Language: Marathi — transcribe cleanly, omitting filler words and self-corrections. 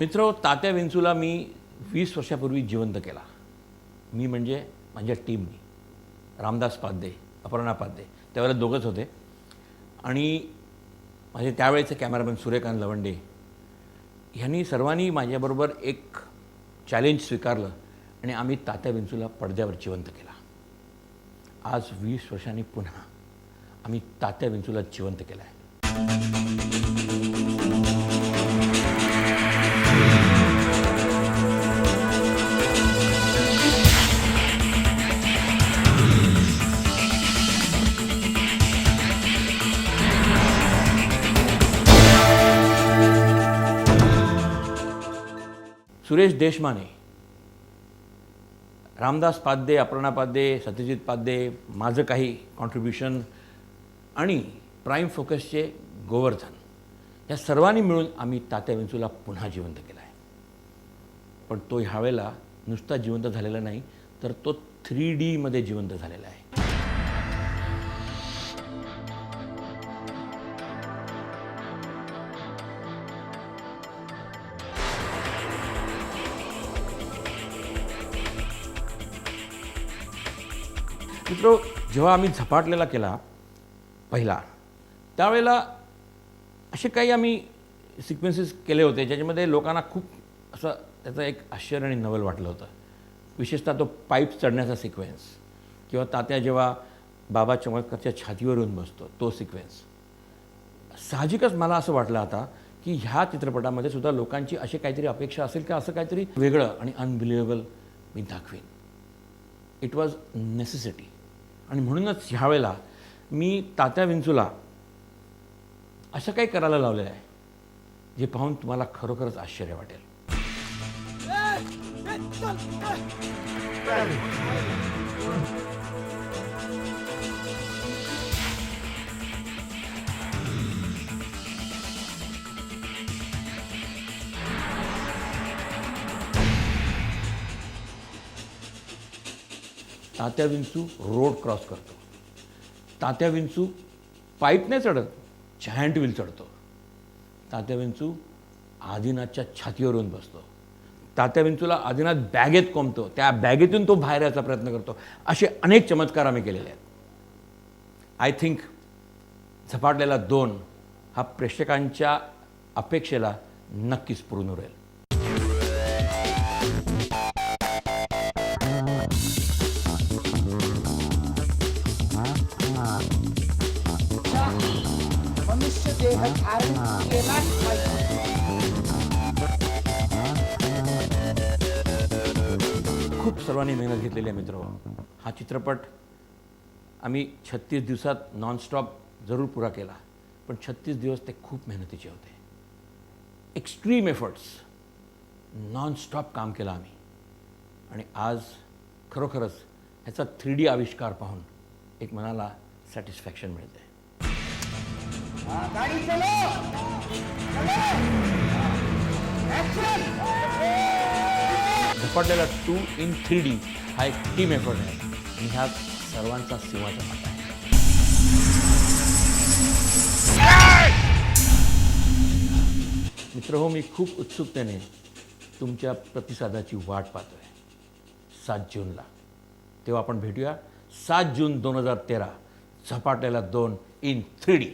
मित्र तात्या विंचूला मी 20 वर्षापूर्वी जिवंत केला. मी म्हणजे माझ्या टीमनी रामदास पाध्ये, अपर्णा पाध्ये त्यावेळेला दोघंच होते आणि माझे त्यावेळेचे कॅमेरामॅन सूर्यकांत लवंडे ह्यांनी सर्वांनी माझ्याबरोबर एक चॅलेंज स्वीकारलं आणि आम्ही तात्या विंचूला पडद्यावर जिवंत केला. आज 20 वर्षांनी पुन्हा आम्ही तात्या विंचूला जिवंत केला आहे. सुरेश देशमाने, रामदास पाध्ये, अपर्णा पाध्ये, सत्यजित पाध्ये, माझं काही कॉन्ट्रीब्युशन आणि प्राईम फोकसचे गोवर्धन या सर्वांनी मिळून आम्ही तात्या विंचूला पुन्हा जिवंत केला आहे. पण तो ह्यावेळेला नुसता जिवंत झालेला नाही, तर तो 3D मध्ये जिवंत झालेला आहे. मित्र, जेव्हा आम्ही झपाटलेला केला पहिला त्यावेळेला असे काही आम्ही सिक्वेन्सेस केले होते ज्याच्यामध्ये लोकांना खूप असं त्याचं एक आश्चर्य आणि नवल वाटलं होतं. विशेषतः तो पाईप चढण्याचा सिक्वेन्स किंवा तात्या जेव्हा बाबा चमत्कारच्या छातीवर येऊन बसतो तो सिक्वेन्स. साहजिकच मला असं वाटलं आता की ह्या चित्रपटामध्ये सुद्धा लोकांची अशी काहीतरी अपेक्षा असेल का असं काहीतरी वेगळं आणि अनबिलिव्हेबल मी दाखवीन. It was necessity. आणि म्हणूनच ह्यावेळेला मी तात्या विंचूला असं काही करायला लावलेलं आहे जे पाहून तुम्हाला खरोखरच आश्चर्य वाटेल. तात्या विंचू रोड क्रॉस करतो. तात्या विंचू पाईपने चढत जायंट व्हील चढतो. तात्या विंचू आदिनाथच्या छातीवर येऊन बसतो. तात्या विंचूला आदिनाथ बॅगेत कोंबतो, त्या बॅगेतून तो बाहेर यायचा प्रयत्न करतो. असे अनेक चमत्कार आम्ही केलेले आहेत. आय थिंक झपाटलेला 2 हा प्रेक्षकांच्या अपेक्षेला नक्कीच पूर्ण उरेल. मनुष्य देह धारण केलाच पाहिजे. खूप सर्वांनी मेहनत घेतलेली आहे मित्र. हा चित्रपट आम्ही 36 दिवसात नॉनस्टॉप जरूर पुरा केला, पण 36 दिवस ते खूप मेहनतीचे होते. एक्स्ट्रीम एफर्ट्स, नॉनस्टॉप काम केलं आम्ही आणि आज खरोखरच ह्याचा 3D आविष्कार पाहून एक मनाला सॅटिस्फॅक्शन मिळते. गाडी चलो. झपाटलेला 2 in 3D हा एक टीम एफर्ट आहे आणि ह्यात सर्वांचा सिंहाचा वाटा आहे. मित्र हो, मी खूप उत्सुकतेने तुमच्या प्रतिसादाची वाट पाहतोय. 7 जूनला तेव्हा आपण भेटूया. 7 जून 2013 झपाटलेला 2 in 3D.